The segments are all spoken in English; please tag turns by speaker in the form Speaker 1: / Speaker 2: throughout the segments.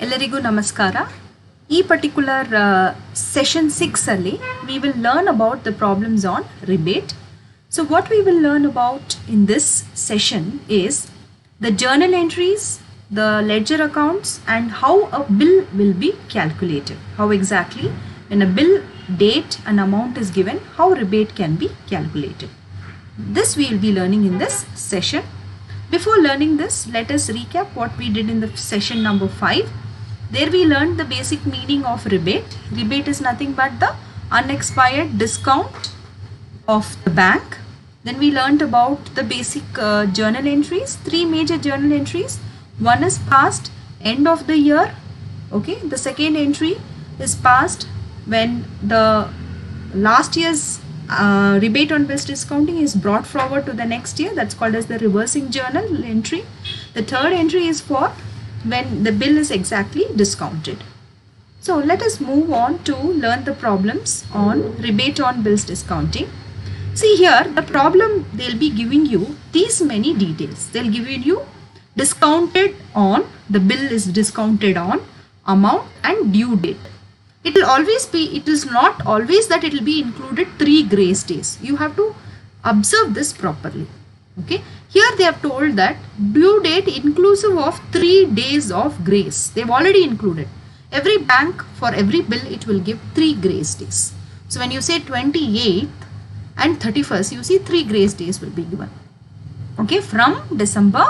Speaker 1: ಎಲ್ಲರಿಗೂ ನಮಸ್ಕಾರ. ಈ particular session 6 ಅಲ್ಲಿ we will learn about the problems on rebate. So what we will learn about in this session is the journal entries, the ledger accounts, and how a bill will be calculated. How exactly when a bill date and amount is given, how rebate can be calculated. This we will be learning in this session. Before learning this, let us recap what we did in the session number 5. There we learned the basic meaning of rebate. Rebate is nothing but the unexpired discount of the bank. Then we learned about the basic journal entries, 3 major journal entries. One is past end of the year. Okay, the second entry is past when the last year's rebate on bills discounting is brought forward to the next year. That's called as the reversing journal entry. The third entry is for when the bill is exactly discounted. So let us move on to learn the problems on rebate on bills discounting. See here, the problem, they'll be giving you these many details. They'll give you discounted on, the bill is discounted on, amount and due date. It will always be, it is not always that it will be included 3 grace days. You have to observe this properly. Okay, here they have told that due date inclusive of 3 days of grace. They've already included. Every bank, for every bill, it will give 3 grace days. So when you say 28th and 31st, you see 3 grace days will be given. Okay, from December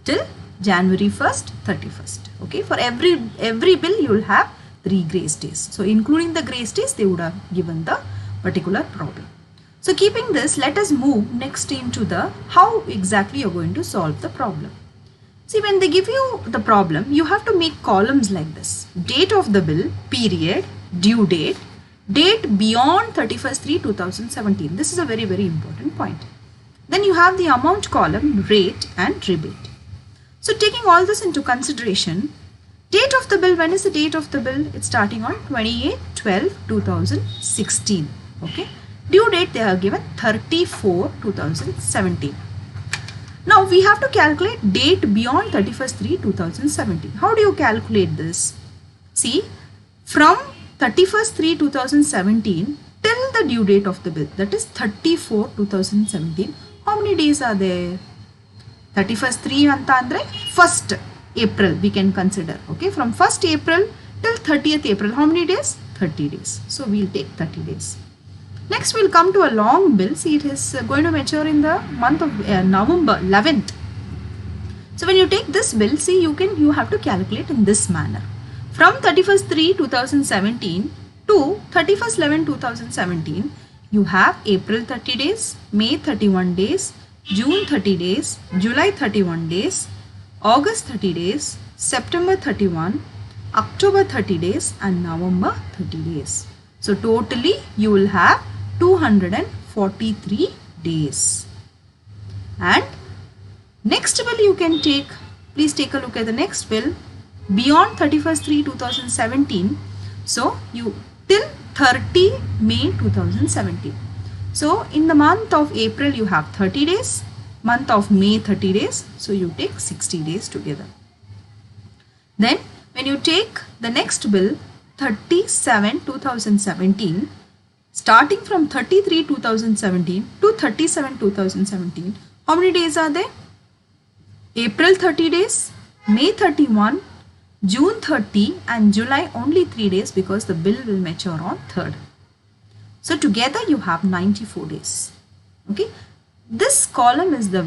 Speaker 1: till January 1st, 31st. Okay, for every bill you will have 3 grace days. So including the grace days, they would have given the particular problem. So keeping this, let us move next into the how exactly you're going to solve the problem. See, when they give you the problem, you have to make columns like this. Date of the bill, period, due date, date beyond 31st/3/2017. This is a very, very important point. Then you have the amount column, rate and rebate. So taking all this into consideration, date of the bill, when is the date of the bill? It's starting on 28/12/2016. Okay. Due date they have given 30/4/2017. Now we have to calculate date beyond 31st/3/2017. How do you calculate this? See, from 31st/3/2017 till the due date of the bill, that is 30/4/2017. How many days are there? 31st/3 anta andre 1st April we can consider. Okay, from 1st April till 30th April, how many days? 30 days. So we'll take 30 days. Next we'll come to a long bill. See, it is going to mature in the month of November 11th. So when you take this bill, see, you have to calculate in this manner. From 31st/3/2017 to 31st/11/2017, you have April 30 days, May 31 days, June 30 days, July 31 days, August 30 days, September 31, October 30 days and November 30 days. So totally you will have 243 days. And next bill you can take, please take a look at the next bill, beyond 31st/3/2017. So you till 30 May 2017. So in the month of April you have 30 days, month of May 30 days, so you take 60 days together. Then when you take the next bill, 37/2017, starting from 33/2017 to 37/2017, how many days are there? April 30 days, May 31, June 30 and July only 3 days because the bill will mature on 3rd. So together you have 94 days. Okay, this column is the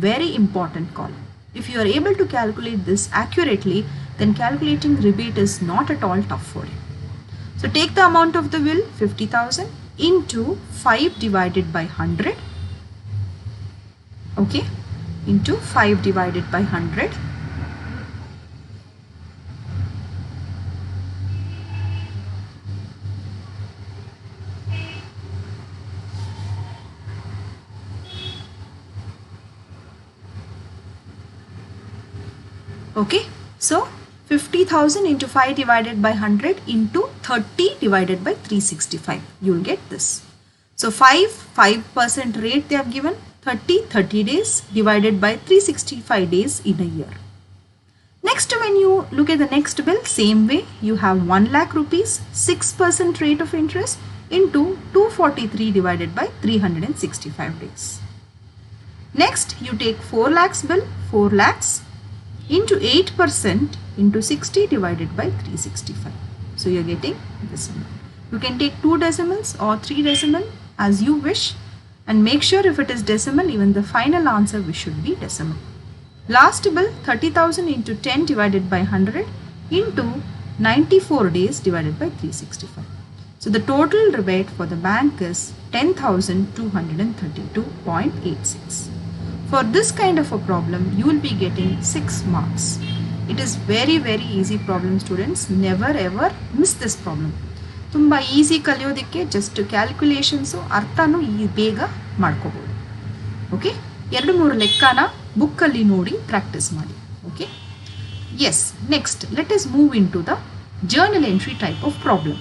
Speaker 1: very important column. If you are able to calculate this accurately, then calculating rebate is not at all tough for you. So take the amount of the bill, 50,000, into 5 divided by 100. Okay, into 5 divided by 100. Okay, so 50,000 into 5 divided by 100 into 30 divided by 365. You will get this. So 5% rate they have given, 30 days divided by 365 days in a year. Next, when you look at the next bill, same way, you have 1 lakh rupees, 6% rate of interest into 243 divided by 365 days. Next, you take 4 lakhs bill, 4 lakhs into 8% into 60 divided by 365. So you are getting this one. You can take 2 decimals or 3 decimal as you wish, and make sure if it is decimal, even the final answer should be decimal. Last bill, 30,000 into 10 divided by 100 into 94 days divided by 365. So the total rebate for the bank is 10,232.86. For this kind of a problem, you will be getting 6 marks. It is very easy problem, students. Never ever miss this problem. ತುಂಬ easy ಕಲಿಯೋದಕ್ಕೆ just calculations ಅರ್ಥನೂ ಬೇಗ ಮಾಡ್ಕೋಬೋದು. Okay, 2-3 ಲೆಕ್ಕನ ಬುಕ್ಕಲ್ಲಿ ನೋಡಿ practice ಮಾಡಿ. Okay, yes. Next let us move into the journal entry type of problem.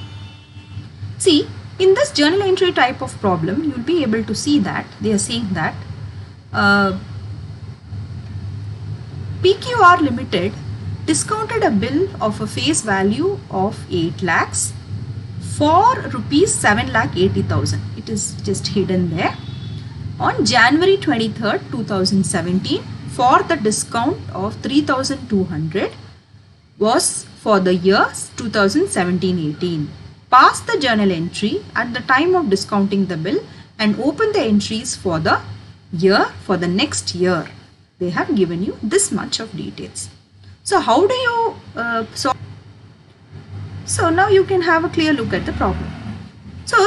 Speaker 1: See, in this journal entry type of problem, you will be able to see that they are saying that PQR Limited discounted a bill of a face value of 8 lakhs for rupees 7,80,000. It is just hidden there. On January 23rd, 2017, for the discount of 3,200 was for the years 2017-18. Pass the journal entry at the time of discounting the bill and open the entries for the year for the next year. They have given you this much of details. So how do you solve? So now you can have a clear look at the problem. So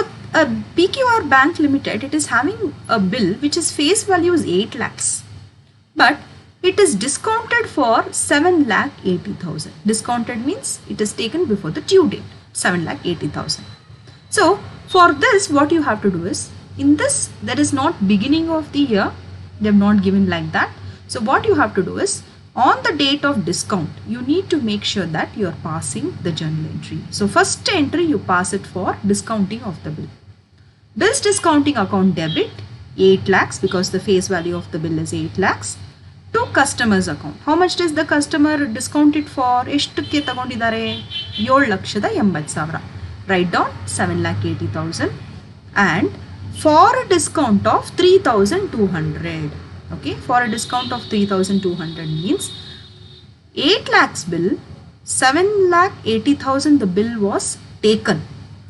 Speaker 1: PQR Bank Limited, it is having a bill which is face value is 8 lakhs, but it is discounted for 7,80,000. Discounted means it is taken before the due date, 7,80,000. So for this, what you have to do is, in this there is not beginning of the year, they have not given like that. So what you have to do is, on the date of discount, you need to make sure that you are passing the journal entry. So first entry you pass it for discounting of the bill. Bills discounting account debit 8 lakhs because the face value of the bill is 8 lakhs to customers account. How much does the customer discount it for? ಎಷ್ಟಕ್ಕೆ ತಗೊಂಡಿದ್ದಾರೆ? 7,80,000. Write down 7,80,000 and for a discount of 3,200. Okay, for a discount of 3,200 means 8 lakhs bill, 7,80,000 the bill was taken.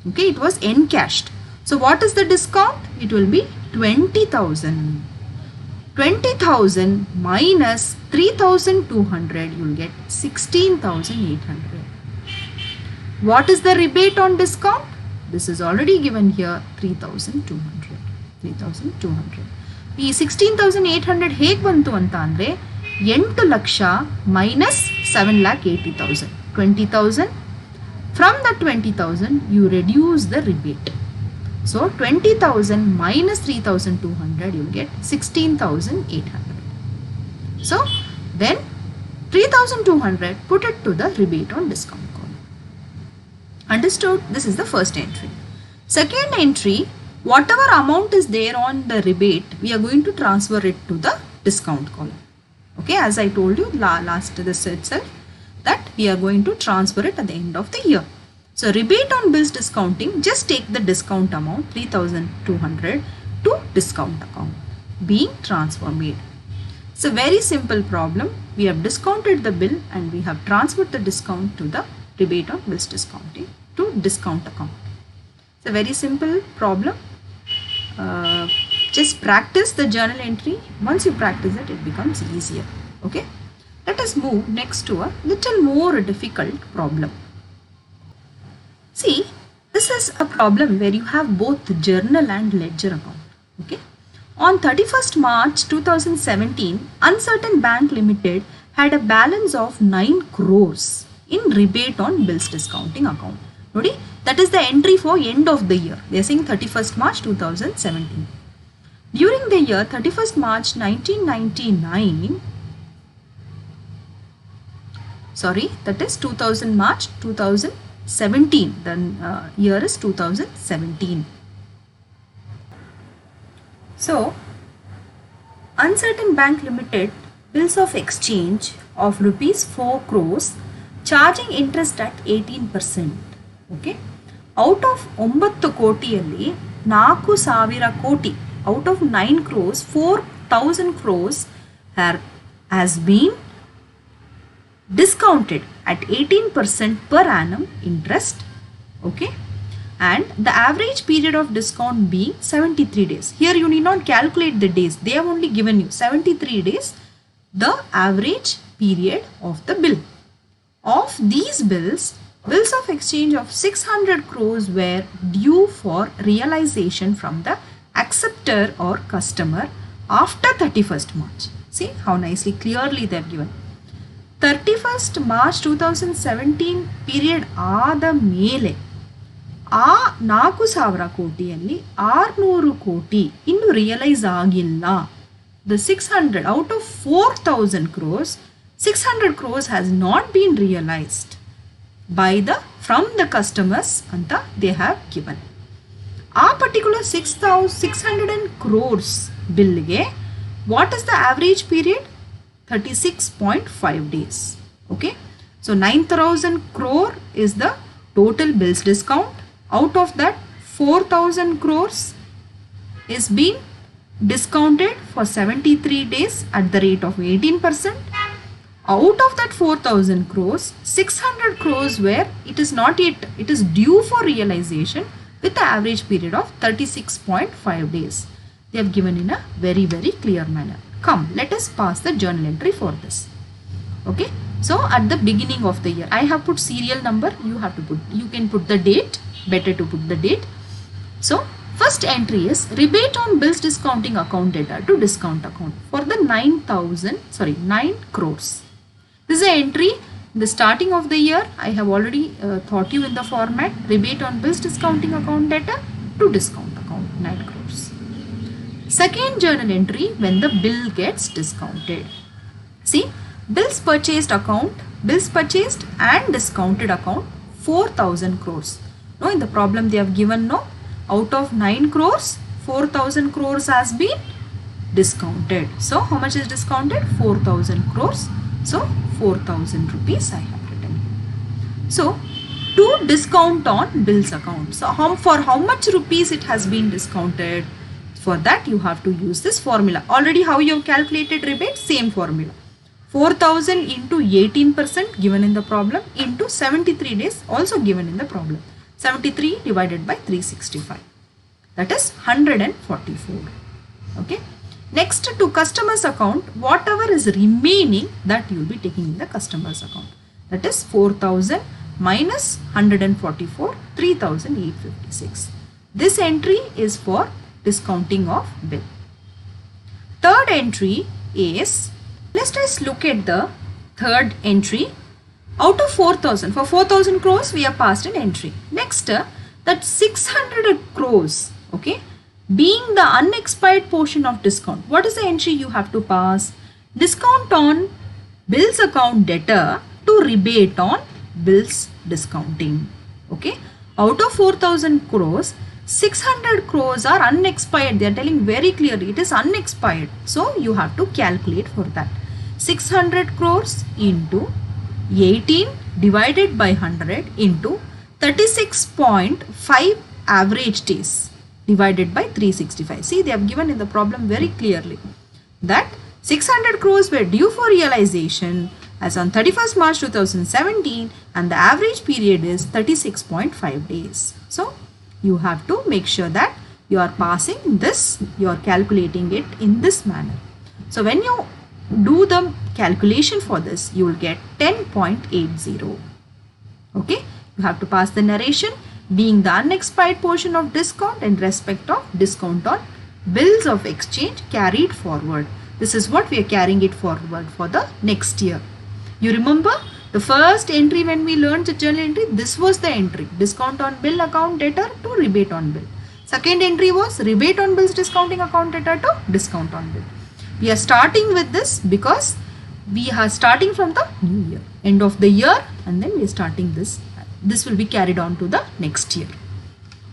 Speaker 1: Okay, it was encashed. So what is the discount? It will be 20,000. 20,000 minus 3,200, you will get 16,800. What is the rebate on discount? This is already given here, 3,200. 3,200. ಈ 16,800 ಹೇಗೆ ಬಂತು ಅಂತ ಅಂದರೆ 8 lakh minus 7,80,000. 20,000. From the 20,000 you reduce the rebate. So 20,000 minus 3,200 you get 16,800. So then 3,200 put it to the rebate on discount column. Understood? This is the first entry. Second entry, whatever amount is there on the rebate, we are going to transfer it to the discount column. Okay, as I told you last this itself, that we are going to transfer it at the end of the year. So rebate on bills discounting, just take the discount amount 3,200 to discount account being transfer made. It's a very simple problem. We have discounted the bill and we have transferred the discount to the rebate on bills discounting to discount account. It's a very simple problem. Just practice the journal entry. Once you practice it, it becomes easier. Okay, let us move next to a little more difficult problem. See, this is a problem where you have both journal and ledger account. Okay, on 31st March 2017, Uncertain Bank Limited had a balance of 9 crores in rebate on bills discounting account. Nodi, that is the entry for end of the year. They are saying 31st March 2017. During the year 31st March 1999, sorry, that is 2000 March 2017. The year is 2017. So, Uncertain Bank Limited bills of exchange of rupees 4 crores charging interest at 18%. Okay. Out of 9 ಕೋಟಿಯಲ್ಲಿ 4,000 ಕೋಟಿ, out of 9 crores, 4,000 crores has been discounted at 18% per annum interest. Okay. And the average period of discount being 73 days. Here you need not calculate the days. They have only given you 73 days, the average period of the bill. Of these bills of exchange of 600 crores were due for realization from the acceptor or customer after 31st March. See how nicely clearly they have given. 31st March 2017 period ಆದ ಮೇಲೆ ಆ 4,000 ಕೋಟಿಯಲ್ಲಿ 600 ಕೋಟಿ ಇನ್ನು realise ಆಗಿಲ್ಲ. The 600 out of 4,000 crores, 600 crores has not been realized from the customers ಅಂತ they have given. ಆ particular 600 crores ಬಿಲ್ಗೆ what is the average period? 36.5 days. Okay. So 9,000 crore is the total bills discount. Out of that 4,000 crores is being discounted for 73 days at the rate of 18%. Out of that 4,000 crores, 600 crores where it is not yet, it is due for realization with the average period of 36.5 days. They have given in a very, very clear manner. Come, let us pass the journal entry for this. Okay. So at the beginning of the year, I have put serial number. You can put the date. Better to put the date. So first entry is rebate on bills discounting account data to discount account for the 9 crores. This is an entry in the starting of the year. I have already taught you in the format rebate on bills discounting account data to discount account 9 crores. Second journal entry when the bill gets discounted. See, bills purchased and discounted account 4,000 crores. No, in the problem they have given, no, out of 9 crores, 4,000 crores has been discounted. So how much is discounted? 4,000 crores. So 4,000 rupees I have written. So to discount on bills account. So for how much rupees it has been discounted? For that you have to use this formula. Already how you have calculated rebate? Same formula. 4,000 into 18% given in the problem into 73 days also given in the problem. 73 divided by 365. That is 144. Okay. Next, to customer's account, whatever is remaining that you will be taking in the customer's account. That is 4,000 minus 144, 3,856. This entry is for discounting of bill. Third entry is, let's just look at the third entry. Out of 4,000, for 4,000 crores we have passed an entry. Next, that 600 crores, okay, being the unexpired portion of discount. What is the entry you have to pass? Discount on bills account debtor to rebate on bills discounting. Okay. Out of 4,000 crores, 600 crores are unexpired. They are telling very clearly it is unexpired. So you have to calculate for that. 600 crores into 18 divided by 100 into 36.5 average days divided by 365. See, they have given in the problem very clearly that 600 crores were due for realization as on 31st March 2017 and the average period is 36.5 days. So you have to make sure that you are passing this, you are calculating it in this manner. So when you do the calculation for this, you will get 10.80. Okay, you have to pass the narration being the unexpired portion of discount in respect of discount on bills of exchange carried forward. This is what we are carrying it forward for the next year. You remember the first entry when we learned the journal entry, this was the entry, discount on bill account debtor to rebate on bill. Second entry was rebate on bills discounting account debtor to discount on bill. We are starting with this because we are starting from the new year, end of the year, and then we are starting this. This will be carried on to the next year.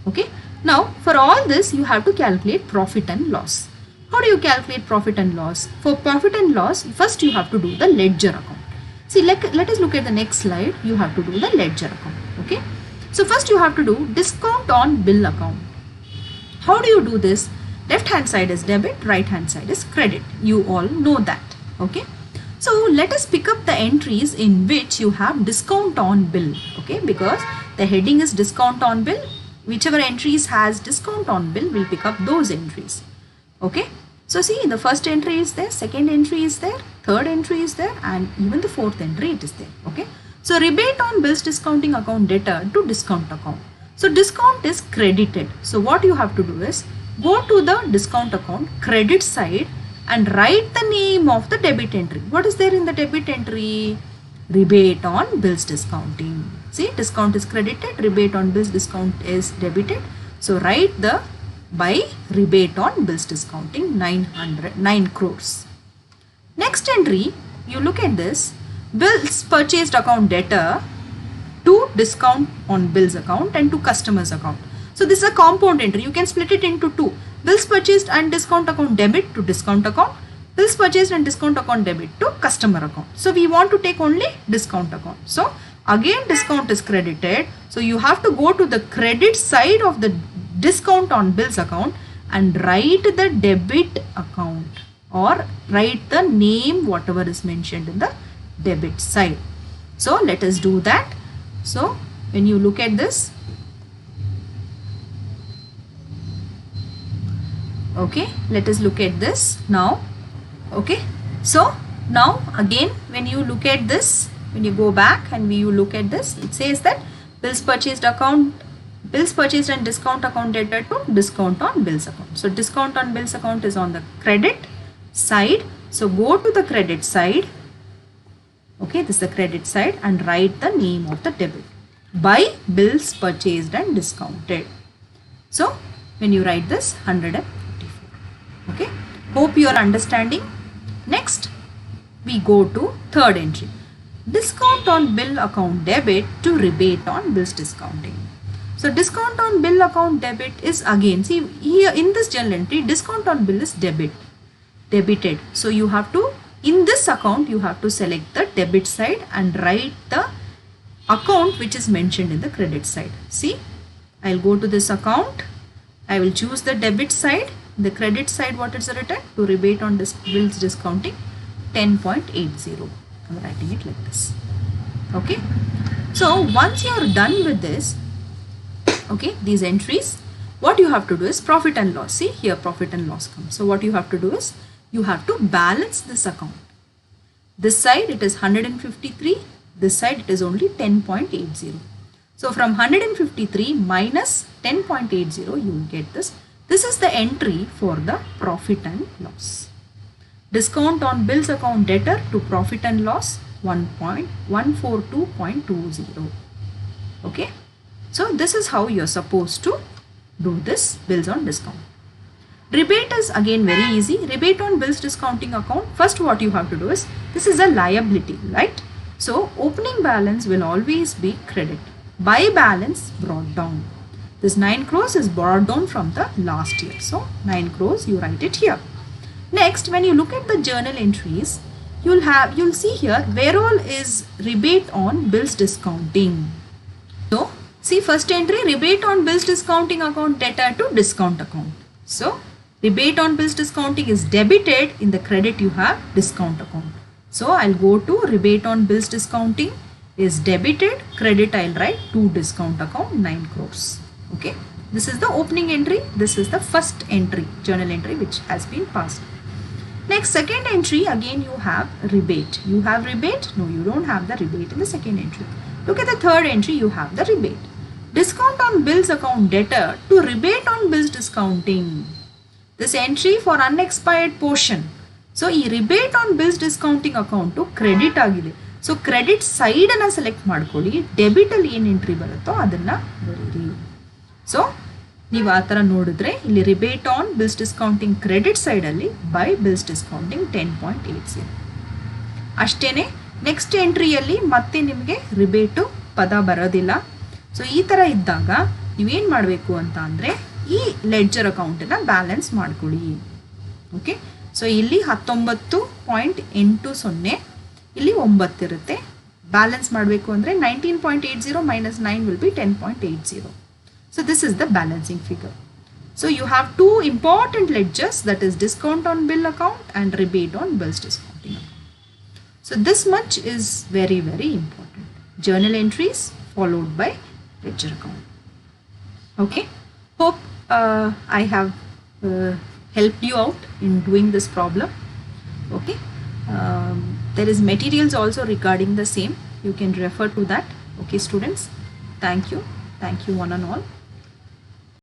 Speaker 1: Okay. Now for all this you have to calculate profit and loss. How do you calculate profit and loss? For profit and loss, first you have to do the ledger account. See, let us look at the next slide. You have to do the ledger account. Okay. So first you have to do discount on bill account. How do you do this? Left hand side is debit, right hand side is credit. You all know that. Okay. So let us pick up the entries in which you have discount on bill. Okay, because the heading is discount on bill. Whichever entries has discount on bill will pick up those entries. Okay. So see, the first entry is there, second entry is there, third entry is there, and even the fourth entry it is there. Okay. So rebate on bills discounting account debtor to discount account. So discount is credited. So what you have to do is go to the discount account credit side and write the name of the debit entry. What is there in the debit entry? Rebate on bills discounting. See, discount is credited, rebate on bills discount is debited. So write the by rebate on bills discounting 9 crores. Next entry, you look at this, bills purchased account debtor to discount on bills account and to customers account. So this is a compound entry. You can split it into two. Bills purchased and discount account debit to discount account. Bills purchased and discount account debit to customer account. So we want to take only discount account. So again discount is credited. So you have to go to the credit side of the discount on bills account and write the debit account or write the name whatever is mentioned in the debit side. So let us do that. So when you look at this, okay, let us look at this now. Okay, so now again when you look at this, when you go back and you look at this, it says that bills purchased and discount account debtor to discount on bills account. So discount on bills account is on the credit side. So go to the credit side. Okay, this is the credit side and write the name of the debit by bills purchased and discounted. So when you write this 154. Okay, hope you are understanding. Next we go to third entry, discount on bill account debit to rebate on bills discounting. So discount on bill account debit is again, see here in this journal entry, discount on bill is debited. So you have to, in this account you have to select the debit side and write the account which is mentioned in the credit side. See, I'll go to this account, I will choose the debit side. The credit side, what is written? To rebate on bills discounting 10.80. I'm writing it like this. Okay. So once you are done with this, okay, these entries, what you have to do is profit and loss. See here profit and loss comes. So what you have to do is you have to balance this account. This side it is 153. This side it is only 10.80. So from 153 minus 10.80 you will get this. This is the entry for the profit and loss. Discount on bills account debtor to profit and loss 142.20. Okay. So this is how you are supposed to do this bills on discount. Rebate is again very easy. Rebate on bills discounting account. First what you have to do is, this is a liability, right? So opening balance will always be credit. By balance brought down. This 9 crores is brought down from the last year. So 9 crores you write it here. Next, when you look at the journal entries, you'll see here where all is rebate on bills discounting. So see first entry, rebate on bills discounting account debtor to discount account. So rebate on bills discounting is debited, in the credit you have discount account. So I'll go to rebate on bills discounting is debited, credit I'll write to discount account 9 crores. Okay, this is the opening entry. This is the first entry, journal entry which has been passed. Next, second entry, again you have rebate. You have rebate? No, you don't have the rebate in the second entry. Look at the third entry, you have the rebate. Discount on bills account debtor to rebate on bills discounting. This entry for unexpired portion. So, ಈ rebate on bills discounting account to credit ಆಗಿದೆ. So, credit side ಅನ್ನು select ಮಾಡ್ಕೊಳ್ಳಿ. Debit ಅಲ್ಲಿ ಏನು entry ಬರುತ್ತೋ ಅದನ್ನ ಬರೀರಿ. So, ನೀವು ಆ ಥರ ನೋಡಿದ್ರೆ ಇಲ್ಲಿ rebate on bills discounting credit side ಅಲ್ಲಿ by bills discounting 10.80. ಅಷ್ಟೇನೆ ನೆಕ್ಸ್ಟ್ ಎಂಟ್ರಿಯಲ್ಲಿ ಮತ್ತೆ ನಿಮಗೆ ರಿಬೇಟು ಪದ ಬರೋದಿಲ್ಲ. ಸೊ ಈ ಥರ ಇದ್ದಾಗ ನೀವೇನು ಮಾಡಬೇಕು ಅಂತ ಅಂದರೆ ಈ ಲೆಡ್ಜರ್ ಅಕೌಂಟನ್ನು ಬ್ಯಾಲೆನ್ಸ್ ಮಾಡ್ಕೊಳ್ಳಿ. ಓಕೆ, ಸೊ ಇಲ್ಲಿ 19.80 ಇಲ್ಲಿ 9 ಇರುತ್ತೆ. ಬ್ಯಾಲೆನ್ಸ್ ಮಾಡಬೇಕು ಅಂದರೆ 19.80 minus 9 will be 10.80. So this is the balancing figure. So you have two important ledgers, that is discount on bill account and rebate on bills discounting account. So this much is very, very important. Journal entries followed by ledger account. Okay. Hope I have helped you out in doing this problem. Okay. There is materials also regarding the same. You can refer to that. Okay, students. Thank you one and all.